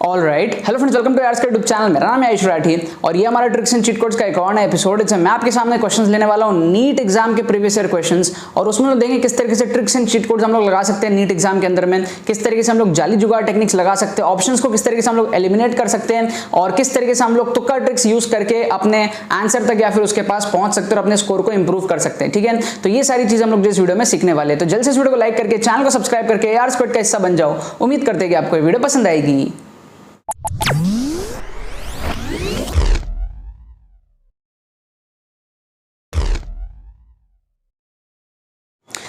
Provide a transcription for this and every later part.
All right, hello friends, welcome to आर्स का YouTube channel. मेरा नाम है आयुष राठी और ये हमारा ट्रिक्स एंड चीट कोड्स का एक और नया एपिसोड है। मैं आपके सामने क्वेश्चंस लेने वाला हूँ नीट एग्जाम के प्रीवियस ईयर क्वेश्चंस, और उसमें हम देखेंगे किस तरीके से ट्रिक्स एंड चीट कोड्स हम लोग लगा सकते हैं नीट एग्जाम के अंदर में, किस तरीके से हम लोग जाली जुगाड़ टेक्निक्स लगा सकते हैं, ऑप्शंस को किस तरीके से हम लोग एलिमिनेट कर सकते हैं, और किस तरीके से हम लोग तुक्का ट्रिक्स यूज करके अपने आंसर तक या फिर उसके पास पहुंच सकते हैं और अपने स्कोर को इंप्रूव कर सकते हैं। ठीक है, तो ये सारी चीज हम लोग इस वीडियो में सीखने वाले हैं। तो जल्द से इस वीडियो को लाइक करके चैनल को सब्सक्राइब करके आर्स कोड का हिस्सा बन जाओ। उम्मीद करते हैं कि आपको ये वीडियो पसंद आएगी।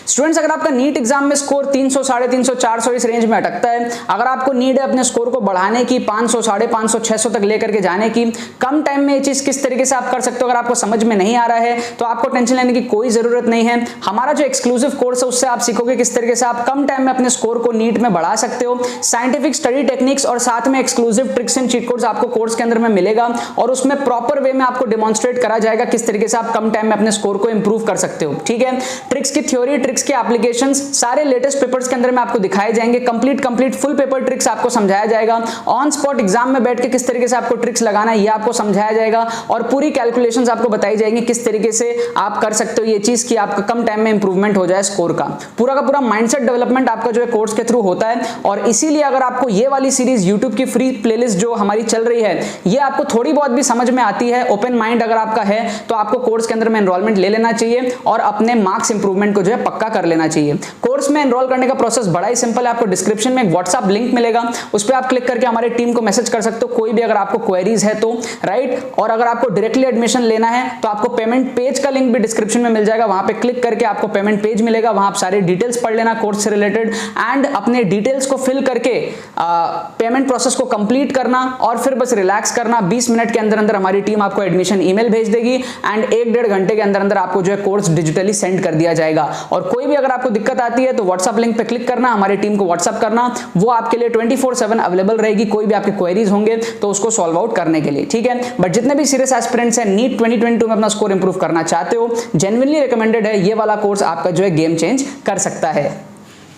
स्टूडेंट्स, अगर आपका नीट एग्जाम में स्कोर 300, 350, 400 इस रेंज में अटकता है, अगर आपको नीड है अपने स्कोर को बढ़ाने की 500, 550, 600 तक लेकर के जाने की, कम टाइम में ये चीज किस तरीके से आप कर सकते हो अगर आपको समझ में नहीं आ रहा है तो आपको टेंशन लेने की कोई जरूरत नहीं है। हमारा जो एक्सक्लूसिव कोर्स है उससे आप सीखोगे किस तरीके से आप कम टाइम में अपने स्कोर को नीट में बढ़ा सकते हो। साइंटिफिक स्टडी टेक्निक्स और साथ में exclusive tricks and cheat codes आपको कोर्स के अंदर में मिलेगा, और उसमें प्रॉपर वे में आपको डेमोन्स्ट्रेट करा जाएगा किस तरीके से आप कम टाइम में अपने स्कोर को इंप्रूव कर सकते हो। ठीक है, ट्रिक्स की थ्योरी, ट्रिक्स के एप्लीकेशन सारे लेटेस्ट पेपर्स के अंदर में आपको दिखाए जाएंगे। कंप्लीट फुल पेपर ट्रिक्स आपको समझाया जाएगा। ऑन स्पॉट एग्जाम में बैठ के किस तरीके से आपको ट्रिक्स लगाना है ये आपको समझाया जाएगा, और पूरी कैलकुलेशंस आपको बताई जाएंगी किस तरीके से आप कर सकते हो ये चीज कि आपका कम टाइम में इंप्रूवमेंट हो जाए स्कोर का। पूरा का पूरा माइंडसेट डेवलपमेंट आपका जो है कोर्स के थ्रू होता है, और इसीलिए अगर आपको ये वाली सीरीज यूट्यूब की फ्री प्लेलिस्ट जो हमारी चल रही है ये आपको थोड़ी बहुत भी समझ में आती है, ओपन माइंड अगर आपका है तो आपको कोर्स के अंदर में एनरोलमेंट ले लेना चाहिए और अपने मार्क्स इंप्रूवमेंट को जो है पक्का कर लेना चाहिए। कोर्स में एनरोल करने का प्रोसेस बड़ा ही सिंपल है। आपको डिस्क्रिप्शन में एक व्हाट्सएप लिंक मिलेगा, उस पर आप क्लिक करके हमारे टीम को मैसेज कर सकते हो कोई भी अगर आपको क्वेरीज है तो, राइट। और अगर आपको डायरेक्टली एडमिशन लेना है तो आपको पेमेंट पेज का लिंक भी डिस्क्रिप्शन में मिल जाएगा, वहां पे क्लिक करके आपको पेमेंट पेज मिलेगा, वहां आप सारे डिटेल्स पढ़ लेना कोर्स से रिलेटेड, एंड अपने डिटेल्स को फिल करके पेमेंट प्रोसेस को कंप्लीट करना और फिर बस रिलैक्स करना। 20 मिनट के अंदर अंदर हमारी टीम आपको एडमिशन ईमेल भेज देगी, एंड 1-1.5 घंटे के अंदर अंदर आपको जो है कोर्स डिजिटली सेंड कर दिया जाएगा। और कोई भी अगर आपको दिक्कत आती है तो व्हाट्सएप लिंक पे क्लिक करना, हमारी टीम को व्हाट्सएप करना, वो आपके लिए 24/7 अवेलेबल रहेगी। कोई भी आपके क्वेरीज होंगे तो उसको सॉल्व आउट करने के लिए। ठीक है, बट जितने भी सीरियस एस्पिरेंट्स हैं नीट 2022 में अपना स्कोर इंप्रूव करना चाहते हो, जेन्युइनली रिकमेंडेड है ये वाला कोर्स, आपका जो है गेम चेंज कर सकता है।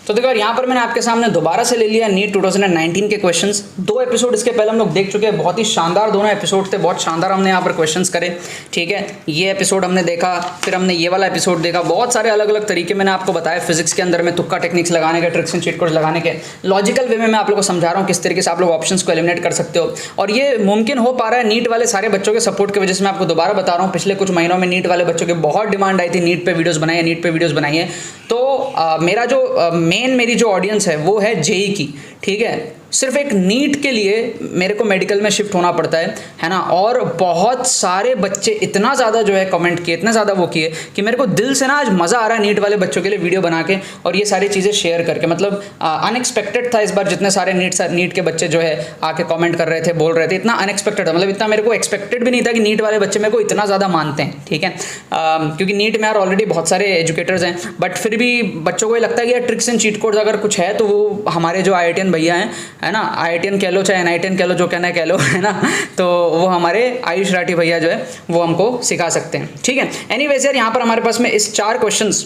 तो देखो यहाँ पर मैंने आपके सामने दोबारा से ले लिया नीट 2019 के क्वेश्चंस। 2 एपिसोड इसके पहले हम लोग देख चुके हैं, बहुत ही शानदार दोनों एपिसोड थे, बहुत शानदार हमने यहाँ पर क्वेश्चंस करे। ठीक है, ये एपिसोड हमने देखा, फिर हमने ये वाला एपिसोड देखा। बहुत सारे अलग अलग तरीके मैंने आपको बताया फिजिक्स के अंदर में तुक्का टेक्निक्स लगाने के, ट्रिक्स एंड चीट कोड्स लगाने के, लॉजिकल वे में मैं आप लोगों को समझा रहा हूँ किस तरीके से आप लोग ऑप्शंस को एलिमिनेट कर सकते हो। और ये मुमकिन हो पा रहा है नीट वाले सारे बच्चों के सपोर्ट की वजह से। मैं आपको दोबारा बता रहा हूँ, पिछले कुछ महीनों में नीट वाले बच्चों की बहुत डिमांड आई थी, नीट पे वीडियोस बनाइए, नीट पे वीडियोस बनाइए। तो मेरा जो मेरी जो ऑडियंस है वो है जेई की। ठीक है, सिर्फ एक नीट के लिए मेरे को मेडिकल में शिफ्ट होना पड़ता है ना। और बहुत सारे बच्चे इतना ज़्यादा जो है कमेंट किए, इतना ज़्यादा वो किए कि मेरे को दिल से ना आज मज़ा आ रहा है नीट वाले बच्चों के लिए वीडियो बना के और ये सारी चीज़ें शेयर करके। मतलब अनएक्सपेक्टेड था इस बार, जितने सारे नीट के बच्चे जो है आके कमेंट कर रहे थे, बोल रहे थे, इतना अनएक्सपेक्टेड था। मतलब इतना मेरे को एक्सपेक्टेड भी नहीं था कि नीट वाले बच्चे मेरे को इतना ज़्यादा मानते हैं। ठीक है, क्योंकि नीट में यार ऑलरेडी बहुत सारे एजुकेटर्स हैं, बट फिर भी बच्चों को ये लगता है कि यार ट्रिक्स एंड चीट कोड्स अगर कुछ है तो वो हमारे जो IITian भैया हैं, है ना, IITian कह लो चाहे NITian कह लो, जो कहना है कह लो, है ना, तो वो हमारे आयुष राठी भैया जो है वो हमको सिखा सकते हैं। ठीक है, एनीवेज यार यहाँ पर हमारे पास में इस 4 क्वेश्चंस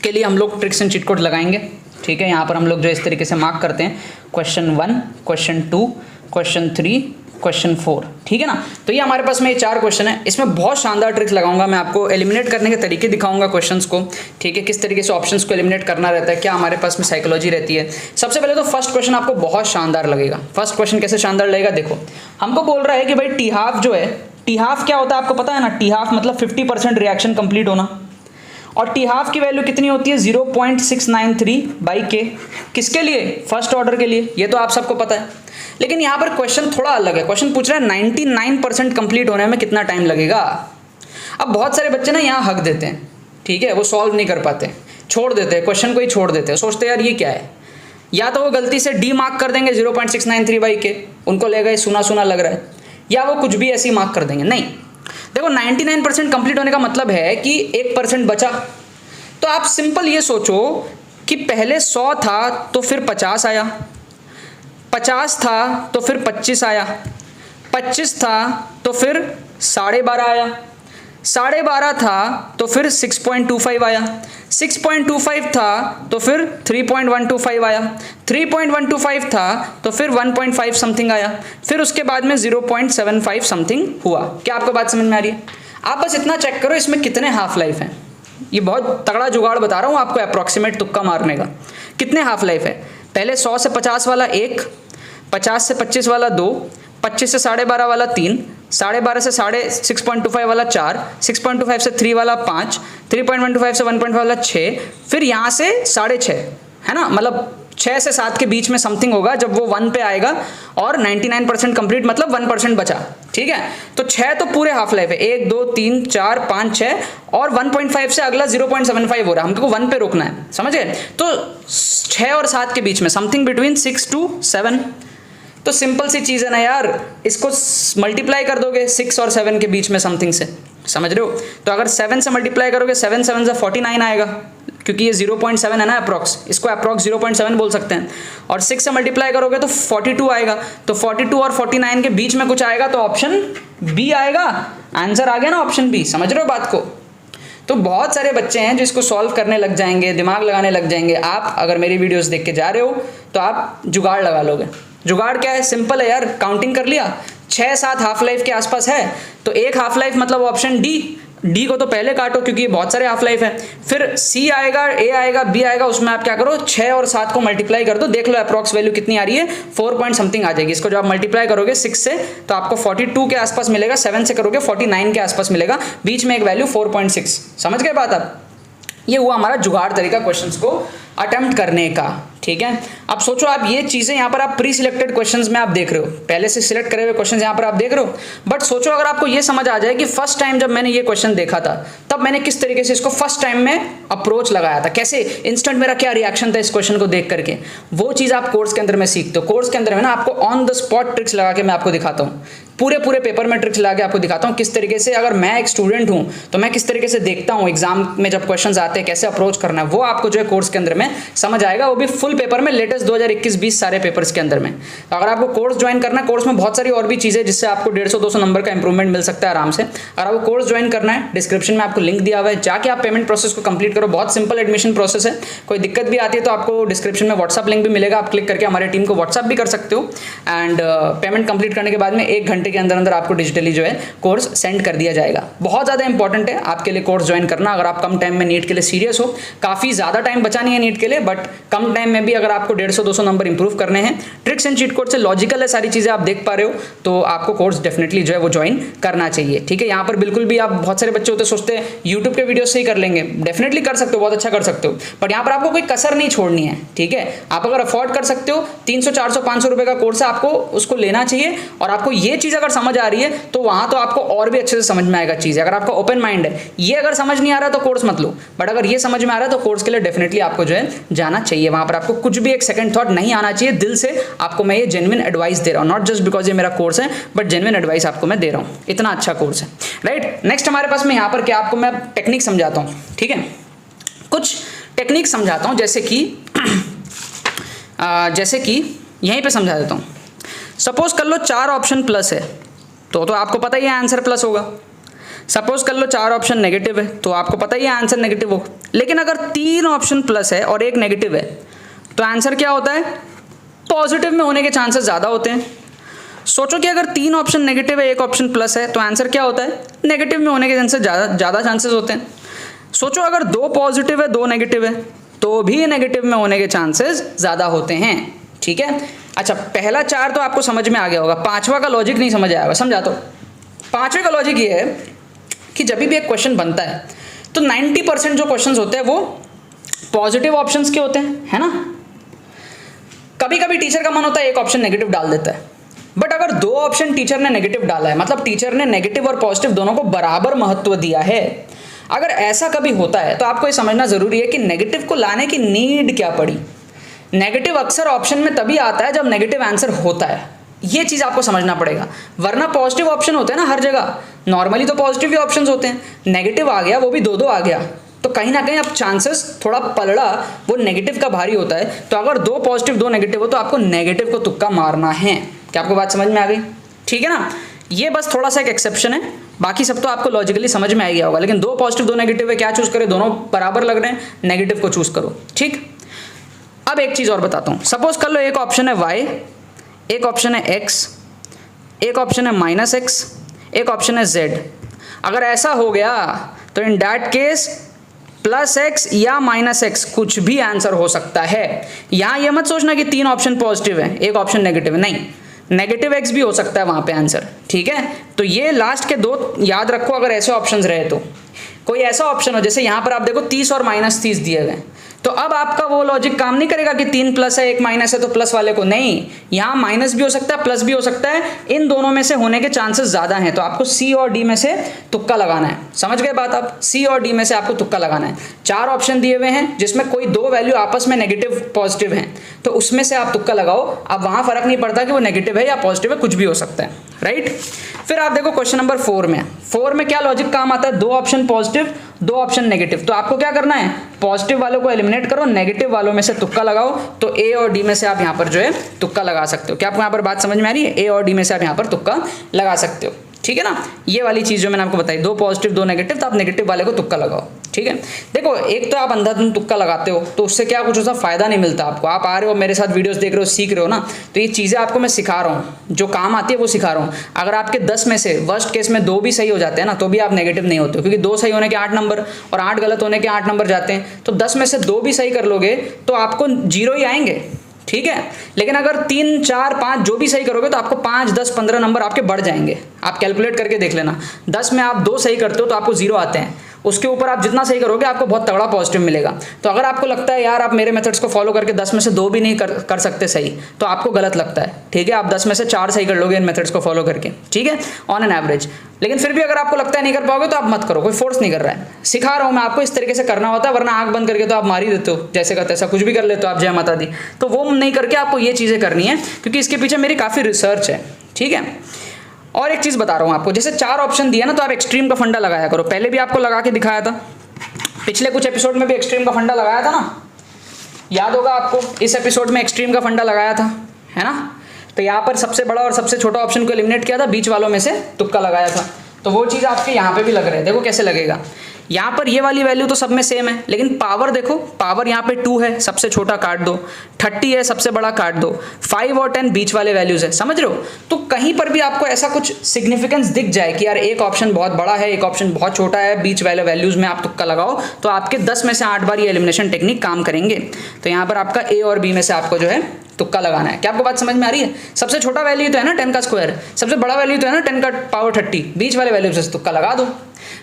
के लिए हम लोग ट्रिक्स एंड चीट कोड लगाएंगे। ठीक है, यहाँ पर हम लोग जो इस तरीके से मार्क करते हैं, क्वेश्चन 1, क्वेश्चन 2, क्वेश्चन 3, क्वेश्चन 4। ठीक है ना, तो ये हमारे पास में ये 4 क्वेश्चन है। इसमें बहुत शानदार ट्रिक्स लगाऊंगा मैं, आपको एलिमिनेट करने के तरीके दिखाऊंगा क्वेश्चंस को। ठीक है, किस तरीके से ऑप्शंस को एलिमिनेट करना रहता है, क्या हमारे पास में साइकोलॉजी रहती है। सबसे पहले तो फर्स्ट क्वेश्चन आपको बहुत शानदार लगेगा। फर्स्ट क्वेश्चन कैसे शानदार लगेगा, देखो हमको बोल रहा है कि भाई टी हाफ जो है, टी हाफ क्या होता है आपको पता है ना, टी हाफ मतलब 50% रिएक्शन कंप्लीट होना, और टी हाफ की वैल्यू कितनी होती है 0.693/K। किसके लिए, फर्स्ट ऑर्डर के लिए, ये तो आप सबको पता है। लेकिन यहाँ पर क्वेश्चन थोड़ा अलग है। क्वेश्चन पूछ रहा है 99% कंप्लीट होने में कितना टाइम लगेगा। अब बहुत सारे बच्चे ना यहाँ हक देते हैं, ठीक है, वो सॉल्व नहीं कर पाते, छोड़ देते हैं, क्वेश्चन को ही छोड़ देते हैं, सोचते हैं यार ये क्या है। या तो वो गलती से डी मार्क कर देंगे 0.693/K, उनको लगेगा ये सुना सुना लग रहा है, या वो कुछ भी ऐसे ही मार्क कर देंगे। नहीं, देखो 99% कंप्लीट होने का मतलब है कि 1% बचा। तो आप सिंपल ये सोचो कि पहले 100 था तो फिर 50 आया, 50 था तो फिर 25 आया, 25 था तो फिर 12.5 आया, 12.5 था तो फिर 6.25 आया, 6.25 था तो फिर 3.125 आया, 3.125 था तो फिर 1.5 समथिंग आया, फिर उसके बाद में 0.75 समथिंग हुआ। क्या आपको बात समझ में आ रही है? आप बस इतना चेक करो इसमें कितने हाफ लाइफ हैं। ये बहुत तगड़ा जुगाड़ बता रहा हूँ आपको, अप्रॉक्सीमेट तुक्का मारने का। कितने हाफ लाइफ है? पहले 100 से 50 वाला 1, 50 से 25 वाला 2, 25 से 12.5 वाला 3, 12.5 से 6.25 वाला 4, 6.25 से 3 वाला 5, 3.125 से 1.5 वाला 6, फिर यहाँ से 6.5, है ना, मतलब 6 से 7 के बीच में समथिंग होगा जब वो 1 पे आएगा, और 99% कंप्लीट मतलब 1% बचा। ठीक है, तो 6 तो पूरे हाफ लाइफ है, 1 2 3 4 5 6, और 1.5 से अगला 0.75 हो रहा है, हमको 1 पे रोकना है, समझ गए? तो 6 और 7 के बीच में समथिंग बिटवीन 6 to 7। तो सिंपल सी चीज़ है ना यार, इसको मल्टीप्लाई कर दोगे 6 और 7 के बीच में समथिंग से, समझ रहे हो? तो अगर 7 से मल्टीप्लाई करोगे, 7 7 से 49 आएगा, क्योंकि ये 0.7 है ना अप्रॉक्स, इसको अप्रॉक्स 0.7 बोल सकते हैं। और 6 से मल्टीप्लाई करोगे तो 42 आएगा, तो 42 और 49 के बीच में कुछ आएगा तो ऑप्शन बी आएगा। आंसर आ गया ना, ऑप्शन बी। समझ रहे हो बात को? तो बहुत सारे बच्चे हैं जो इसको सॉल्व करने लग जाएंगे, दिमाग लगाने लग जाएंगे। आप अगर मेरी वीडियोस देख के जा रहे हो तो आप जुगाड़ लगा लोगे। जुगाड़ क्या है? सिंपल है यार, काउंटिंग कर लिया, 6-7 हाफ लाइफ के आसपास है, तो एक हाफ लाइफ मतलब ऑप्शन डी को तो पहले काटो क्योंकि ये बहुत सारे हाफ लाइफ है। फिर सी आएगा, ए आएगा, बी आएगा, उसमें आप क्या करो, 6 और 7 को मल्टीप्लाई कर दो, देख लो अप्रॉक्स वैल्यू कितनी आ रही है, 4 पॉइंट समथिंग आ जाएगी। इसको जब आप मल्टीप्लाई करोगे 6 से तो आपको 42 के आसपास मिलेगा, 7 से करोगे 49 के आसपास मिलेगा, बीच में एक वैल्यू 4.6। समझ गए बात आप? ये हुआ हमारा जुगाड़ तरीका क्वेश्चंस को अटेम्प्ट करने का। ठीक है, अब सोचो आप ये चीजें यहाँ पर आप प्री सिलेक्टेड क्वेश्चंस में आप देख रहे हो, पहले से सिलेक्ट करे हुए क्वेश्चंस यहाँ पर आप देख रहे हो, बट सोचो अगर आपको ये समझ आ जाए कि फर्स्ट टाइम जब मैंने ये क्वेश्चन देखा था तब मैंने किस तरीके से इसको फर्स्ट टाइम में अप्रोच लगाया था, कैसे इंस्टेंट मेरा क्या रिएक्शन था इस क्वेश्चन को देख करके, वो चीज आप कोर्स के अंदर में सीखते हो। कोर्स के अंदर में ना आपको ऑन द स्पॉट ट्रिक्स लगा के मैं आपको दिखाता हूँ, पूरे पेपर में ट्रिक्स लगा के आपको दिखाता हूँ किस तरीके से, अगर मैं एक स्टूडेंट हूँ तो मैं किस तरीके से देखता हूँ एग्जाम में जब क्वेश्चंस आते हैं कैसे अप्रोच करना है, वो आपको जो है कोर्स के अंदर में समझ आएगा, वो भी फुल पेपर में, लेटेस्ट 2021-20 सारे पेपर्स के अंदर में। तो अगर आपको कोर्स ज्वाइन करना है, कोर्स में बहुत सारी और भी चीजें जिससे आपको 150-200 नंबर का इंप्रूवमेंट मिल सकता है आराम से। अगर आपको कोर्स ज्वाइन करना है, डिस्क्रिप्शन में आपको लिंक दिया हुआ है, जाके आप पेमेंट प्रोसेस को कंप्लीट करो, बहुत सिंपल एडमिशन प्रोसेस है। कोई दिक्कत भी आती है तो आपको डिस्क्रिप्शन में व्हाट्सअप लिंक भी मिलेगा, आप क्लिक करके हमारे टीम को व्हाट्सअप भी कर सकते हो। एंड पेमेंट कंप्लीट करने के बाद में 1 घंटे के अंदर अंदर आपको डिजिटली जो है कोर्स सेंड कर दिया जाएगा। बहुत ज़्यादा इंपॉर्टेंट है आपके लिए कोर्स ज्वाइन करना, अगर आप कम टाइम में नीट के लिए सीरियस हो। काफ़ी ज़्यादा टाइम बचा नहीं है नीट के लिए, बट कम टाइम में भी अगर आपको 150-200 नंबर इंप्रूव करने हैं, ट्रिक्स एंड चीट कोड से लॉजिकल है सारी चीज़ें आप देख पा रहे हो, तो आपको कोर्स डेफिनेटली जो है वो ज्वाइन करना चाहिए। ठीक है, यहाँ पर बिल्कुल भी आप, बहुत सारे बच्चे होते सोचते हैं यूट्यूब के वीडियो से ही कर लेंगे, डेफिनेटली कर सकते हो, बहुत अच्छा कर सकते हो, बट यहाँ पर आपको कोई कसर नहीं छोड़नी है। ठीक है, आप अगर अफोर्ड कर सकते हो, 300-400-500 रुपए का कोर्स है, आपको उसको लेना चाहिए। और आपको ये चीज़ अगर समझ आ रही है तो वहाँ तो आपको और भी अच्छे से समझ में आएगा चीज़। अगर आपका ओपन माइंड है, ये अगर समझ नहीं आ रहा तो कोर्स मत लो, बट अगर ये समझ में आ रहा है तो कोर्स के लिए डेफिनेटली आपको जो है जाना चाहिए। वहाँ पर आपको कुछ भी एक सेकंड थॉट नहीं आना चाहिए, दिल से आपको मैं ये जेन्युइन एडवाइस दे रहा हूँ, नॉट जस्ट बिकॉज ये मेरा कोर्स है, बट जेन्युइन एडवाइस आपको मैं दे रहा हूँ, इतना अच्छा कोर्स है। राइट, नेक्स्ट हमारे पास में यहाँ पर क्या आपको मैं टेक्निक समझाता हूँ। ठीक है, कुछ टेक्निक समझाता हूँ, जैसे कि यहीं पे समझा देता हूँ। सपोज कर लो 4 ऑप्शन प्लस है तो आपको पता ही है आंसर प्लस होगा। सपोज कर लो 4 ऑप्शन नेगेटिव है तो आपको पता ही है आंसर नेगेटिव होगा। लेकिन अगर 3 ऑप्शन प्लस है और 1 नेगेटिव है तो आंसर क्या होता है? पॉजिटिव में होने के चांसेस ज़्यादा होते हैं। सोचो कि अगर 3 ऑप्शन नेगेटिव है, 1 ऑप्शन प्लस है, तो आंसर क्या होता है? नेगेटिव में होने के चांसेस ज़्यादा चांसेस होते हैं। सोचो अगर 2 पॉजिटिव है, 2 नेगेटिव है, तो भी नेगेटिव में होने के चांसेस ज़्यादा होते हैं। ठीक है, अच्छा, पहला 4 तो आपको समझ में आ गया होगा, 5वां का लॉजिक नहीं समझ आएगा। समझा तो 5वें का लॉजिक ये है कि जब भी एक क्वेश्चन बनता है तो 90% जो क्वेश्चंस होते हैं वो पॉजिटिव ऑप्शंस के होते हैं, है ना। कभी कभी टीचर का मन होता है 1 ऑप्शन नेगेटिव डाल देता है, बट अगर 2 ऑप्शन टीचर ने नेगेटिव डाला है, मतलब टीचर ने नेगेटिव और पॉजिटिव दोनों को बराबर महत्व दिया है, अगर ऐसा कभी होता है तो आपको ये समझना जरूरी है कि नेगेटिव को लाने की नीड क्या पड़ी। नेगेटिव अक्सर ऑप्शन में तभी आता है जब नेगेटिव आंसर होता है, ये चीज़ आपको समझना पड़ेगा। वरना पॉजिटिव ऑप्शन होते हैं ना हर जगह, नॉर्मली तो पॉजिटिव ही ऑप्शंस होते हैं, नेगेटिव आ गया वो भी 2-2 आ गया, तो कहीं ना कहीं अब चांसेस थोड़ा पलड़ा वो नेगेटिव का भारी होता है। तो अगर 2 पॉजिटिव 2 नेगेटिव हो तो आपको नेगेटिव को तुक्का मारना है। क्या आपको बात समझ में आ गई? ठीक है ना, ये बस थोड़ा सा एक एक्सेप्शन है, बाकी सब तो आपको लॉजिकली समझ में आ गया होगा, लेकिन 2 पॉजिटिव 2 नेगेटिव है, क्या चूज करें, दोनों बराबर लग रहे हैं, नेगेटिव को चूज करो। ठीक, अब एक चीज और बताता हूं, सपोज कर लो एक ऑप्शन है y, एक ऑप्शन है x, एक ऑप्शन है -x, एक ऑप्शन है z। अगर ऐसा हो गया तो इन दैट केस +x या -x कुछ भी आंसर हो सकता है। यहां ये मत सोचना कि 3 ऑप्शन पॉजिटिव है एक ऑप्शन नेगेटिव है, नहीं, नेगेटिव x भी हो सकता है वहां पे आंसर। ठीक है, तो ये लास्ट के 2 याद रखो अगर ऐसे ऑप्शंस रहे तो। कोई ऐसा ऑप्शन हो जैसे यहां पर आप देखो 30 और -30 दिए गए, तो अब आपका वो लॉजिक काम नहीं करेगा कि 3 प्लस है 1 माइनस है तो प्लस वाले को, नहीं, यहां माइनस भी हो सकता है प्लस भी हो सकता है, इन दोनों में से होने के चांसेस ज्यादा हैं, तो आपको सी और डी में से तुक्का लगाना है। समझ गए बात आप, सी और डी में से आपको तुक्का लगाना है। 4 ऑप्शन दिए हुए हैं जिसमें कोई 2 वैल्यू आपस में नेगेटिव पॉजिटिव हैं, तो उसमें से आप तुक्का लगाओ। अब वहां फर्क नहीं पड़ता कि वो नेगेटिव है या पॉजिटिव है, कुछ भी हो सकता है, राइट। फिर आप देखो क्वेश्चन नंबर 4 में क्या लॉजिक काम आता है, 2 ऑप्शन पॉजिटिव 2 ऑप्शन नेगेटिव, तो आपको क्या करना है, पॉजिटिव वालों को एलिमिनेट करो, नेगेटिव वालों में से तुक्का लगाओ। तो ए और डी में से आप यहां पर जो है तुक्का लगा सकते हो। क्या आपको यहां पर बात समझ में आ रही है, ए और डी में से आप यहां पर तुक्का लगा सकते हो। ठीक है ना, ये वाली चीज जो मैंने आपको बताई, 2 पॉजिटिव 2 नेगेटिव, तो आप नेगेटिव वाले को तुक्का लगाओ। ठीक है, देखो एक तो आप अंधाधुंध तुक्का लगाते हो तो उससे क्या कुछ उसका फायदा नहीं मिलता आपको। आप आ रहे हो मेरे साथ वीडियोस देख रहे हो, सीख रहे हो ना, तो ये चीजें आपको मैं सिखा रहा हूँ, जो काम आती है वो सिखा रहा हूँ। अगर आपके 10 में से वर्स्ट केस में 2 भी सही हो जाते हैं ना, तो भी आप नेगेटिव नहीं होते हो, क्योंकि 2 सही होने के 8 नंबर और 8 गलत होने के 8 नंबर जाते हैं। तो 10 में से 2 भी सही कर लोगे तो आपको 0 ही आएंगे। ठीक है, लेकिन अगर 3 4 5 जो भी सही करोगे तो आपको 5 10 15 नंबर आपके बढ़ जाएंगे। आप कैलकुलेट करके देख लेना, 10 में आप 2 सही करते हो तो आपको 0 आते हैं, उसके ऊपर आप जितना सही करोगे आपको बहुत तगड़ा पॉजिटिव मिलेगा। तो अगर आपको लगता है यार आप मेरे मेथड्स को फॉलो करके 10 में से 2 भी नहीं कर सकते सही, तो आपको गलत लगता है। ठीक है, आप 10 में से 4 सही कर लोगे इन मेथड्स को फॉलो करके, ठीक है, ऑन एन एवरेज। लेकिन फिर भी अगर आपको लगता है नहीं कर पाओगे तो आप मत करो, कोई फोर्स नहीं कर रहा है, सिखा रहा हूं मैं आपको, इस तरीके से करना होता है, वरना आंख बंद करके तो आप मार ही देते हो, जैसे का तैसा कुछ भी कर लेते हो आप, जय माता दी। तो वो नहीं करके आपको ये चीजें करनी है, क्योंकि इसके पीछे मेरी काफी रिसर्च है। ठीक है, और एक चीज बता रहा हूं आपको, जैसे 4 ऑप्शन दिया ना, तो आप एक्सट्रीम का फंडा लगाया करो। पहले भी आपको लगा के दिखाया था, पिछले कुछ एपिसोड में भी एक्सट्रीम का फंडा लगाया था ना, याद होगा आपको, इस एपिसोड में एक्सट्रीम का फंडा लगाया था, है ना। तो यहाँ पर सबसे बड़ा और सबसे छोटा ऑप्शन को एलिमिनेट किया था, बीच वालों में से तुक्का लगाया था। तो वो चीज़ आपके यहाँ पे भी लग रहा है, देखो कैसे लगेगा। यहाँ पर ये वाली वैल्यू तो सब में सेम है, लेकिन पावर देखो, पावर यहाँ पे 2 है, सबसे छोटा काट दो, 30 है, सबसे बड़ा काट दो, 5 और 10 बीच वाले वैल्यूज है, समझ रहे हो। तो कहीं पर भी आपको ऐसा कुछ सिग्निफिकेंस दिख जाए कि यार एक ऑप्शन बहुत बड़ा है, एक ऑप्शन बहुत छोटा है, बीच वाले वैल्यूज में आप तुक्का लगाओ, तो आपके 10 में से 8 बार ये एलिमिनेशन टेक्निक काम करेंगे। तो यहाँ पर आपका ए और बी में से आपको जो है तुक्का लगाना है। क्या आपको बात समझ में आ रही है। सबसे छोटा वैल्यू तो है ना 10 का स्क्वायर, सबसे बड़ा वैल्यू तो है ना 10 का पावर 30, बीच वाले वैल्यू से तुक्का लगा दो।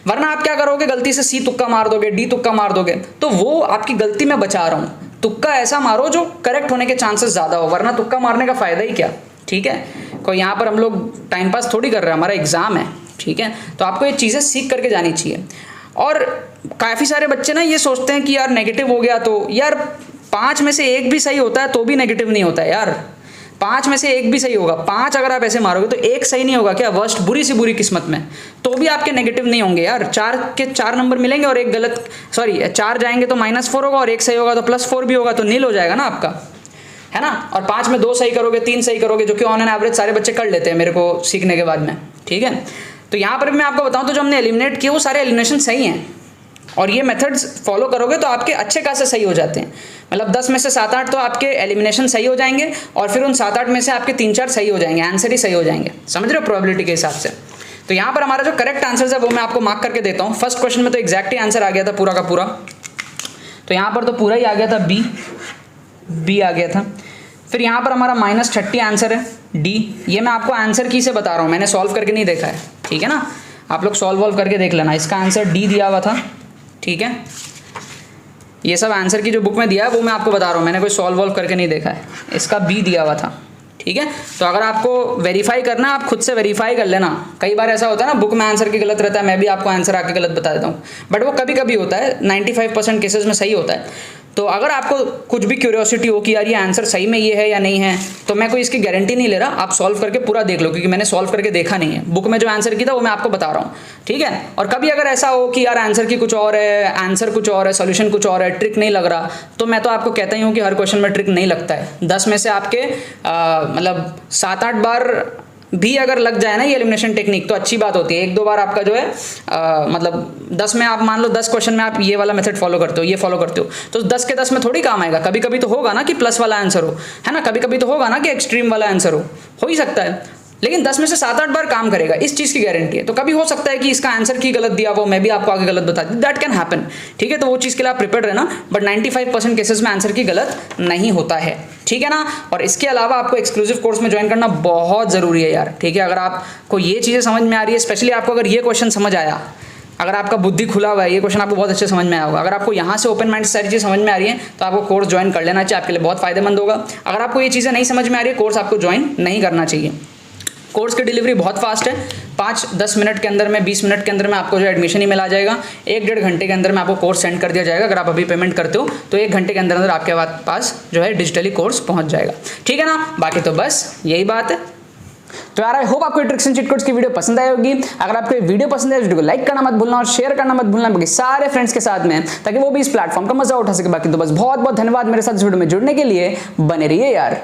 वरना आप क्या करोगे, गलती से सी तुक्का मार दोगे, डी तुक्का मार दोगे, तो वो आपकी गलती मैं बचा रहा हूँ। तुक्का ऐसा मारो जो करेक्ट होने के चांसेस ज्यादा हो, वरना तुक्का मारने का फायदा ही क्या। ठीक है, कोई यहाँ पर हम लोग टाइम पास थोड़ी कर रहे हैं, हमारा एग्जाम है। ठीक है, तो आपको ये चीजें सीख करके जानी चाहिए। और काफी सारे बच्चे ना ये सोचते हैं कि यार नेगेटिव हो गया तो यार 5 में से 1 भी सही होता है तो भी नेगेटिव नहीं होता है यार, 5 में से 1 भी सही होगा। 5 अगर आप ऐसे मारोगे तो 1 सही नहीं होगा क्या, वर्स्ट बुरी सी बुरी किस्मत में, तो भी आपके नेगेटिव नहीं होंगे यार। 4 के 4 नंबर मिलेंगे और 1 गलत, सॉरी 4 जाएंगे तो -4 होगा, और 1 सही होगा तो +4 भी होगा, तो नील हो जाएगा ना आपका, है ना। और 5 में 2 सही करोगे, 3 सही करोगे, जो कि ऑन एन एवरेज सारे बच्चे कर लेते हैं मेरे को सीखने के बाद में। ठीक है, तो यहाँ पर भी मैं आपको बताऊँ तो जो हमने एलिमिनेट किए वो सारे एलिमिनेशन सही हैं, और ये मेथड्स फॉलो करोगे तो आपके अच्छे खासे सही हो जाते हैं। मतलब 10 में से 7-8 तो आपके एलिमिनेशन सही हो जाएंगे, और फिर उन 7-8 में से आपके 3-4 सही हो जाएंगे, आंसर ही सही हो जाएंगे, समझ रहे हो, प्रोबेबिलिटी के हिसाब से। तो यहाँ पर हमारा जो करेक्ट आंसर है वो मैं आपको मार्क करके देता हूँ। फर्स्ट क्वेश्चन में तो एग्जैक्ट ही आंसर आ गया था पूरा का पूरा, तो यहाँ पर तो पूरा ही आ गया था, बी आ गया था। फिर यहाँ पर हमारा -30 आंसर है, डी। ये मैं आपको आंसर की से बता रहा हूँ, मैंने सॉल्व करके नहीं देखा है, ठीक है ना। आप लोग सॉल्व करके देख लेना, इसका आंसर डी दिया हुआ था। ठीक है, ये सब आंसर की जो बुक में दिया है वो मैं आपको बता रहा हूँ, मैंने कोई सॉल्व करके नहीं देखा है। इसका बी दिया हुआ था, ठीक है। तो अगर आपको वेरीफाई करना है आप खुद से वेरीफाई कर लेना। कई बार ऐसा होता है ना, बुक में आंसर की गलत रहता है, मैं भी आपको आंसर आके गलत बता देता हूँ, बट वो कभी कभी होता है, 95% केसेस में सही होता है। तो अगर आपको कुछ भी क्यूरियोसिटी हो कि यार ये आंसर सही में ये है या नहीं है, तो मैं कोई इसकी गारंटी नहीं ले रहा, आप सॉल्व करके पूरा देख लो, क्योंकि मैंने सॉल्व करके देखा नहीं है। बुक में जो आंसर की था वो मैं आपको बता रहा हूँ, ठीक है। और कभी अगर ऐसा हो कि यार आंसर की कुछ और है, आंसर कुछ और है, सॉल्यूशन कुछ और है, ट्रिक नहीं लग रहा, तो मैं तो आपको कहता ही हूँ कि हर क्वेश्चन में ट्रिक नहीं लगता है। 10 में से आपके मतलब 7-8 बार भी अगर लग जाए ना ये एलिमिनेशन टेक्निक तो अच्छी बात होती है। एक दो बार आपका जो है मतलब 10 में आप मान लो 10 क्वेश्चन में आप ये वाला मेथड फॉलो करते हो, ये फॉलो करते हो, तो 10 के 10 में थोड़ी काम आएगा। कभी कभी तो होगा ना कि प्लस वाला आंसर हो, है ना, कभी कभी तो होगा ना कि एक्सट्रीम वाला आंसर हो ही सकता है, लेकिन 10 में से 7-8 बार काम करेगा, इस चीज़ की गारंटी है। तो कभी हो सकता है कि इसका आंसर की गलत दिया वो मैं भी आपको आगे गलत बता दी, दैट कैन हैपन, ठीक है। तो वो चीज़ के लिए आप प्रिपेयर रहना, बट 95% केसेस में आंसर की गलत नहीं होता है, ठीक है ना। और इसके अलावा आपको एक्सक्लूसिव कोर्स में ज्वाइन करना बहुत ज़रूरी है यार, ठीक है। अगर आपको ये चीज़ें समझ में आ रही है, स्पेशली आपको अगर ये क्वेश्चन समझ आया, अगर आपका बुद्धि खुला हुआ है, ये क्वेश्चन आपको बहुत अच्छे समझ में आया होगा, अगर आपको यहाँ से ओपन माइंड से सारी चीज़ समझ में आ रही है तो आपको कोर्स ज्वाइन कर लेना चाहिए, आपके लिए बहुत फायदेमंद होगा। अगर आपको ये चीज़ें नहीं समझ में आ रही है, कोर्स आपको ज्वाइन नहीं करना चाहिए। कोर्स की डिलीवरी बहुत फास्ट है, 5-10 मिनट के अंदर में, 20 मिनट के अंदर में आपको जो एडमिशन ईमेल आ जाएगा, 1-1.5 घंटे के अंदर में आपको कोर्स सेंड कर दिया जाएगा। अगर आप अभी पेमेंट करते हो तो 1 घंटे के अंदर अंदर आपके पास जो है डिजिटली कोर्स पहुंच जाएगा, ठीक है ना। बाकी तो बस यही बात है। तो यार आई होप आपको ट्रिक्स एंड चीट कोड्स की वीडियो पसंद आई होगी। अगर आपको ये वीडियो पसंद है, वीडियो को लाइक करना मत भूलना और शेयर करना मत भूलना बाकी सारे फ्रेंड्स के साथ में, ताकि वो भी इस प्लेटफॉर्म का मजा उठा सके। बाकी तो बस बहुत बहुत धन्यवाद मेरे साथ इस वीडियो में जुड़ने के लिए, बने रहिए यार।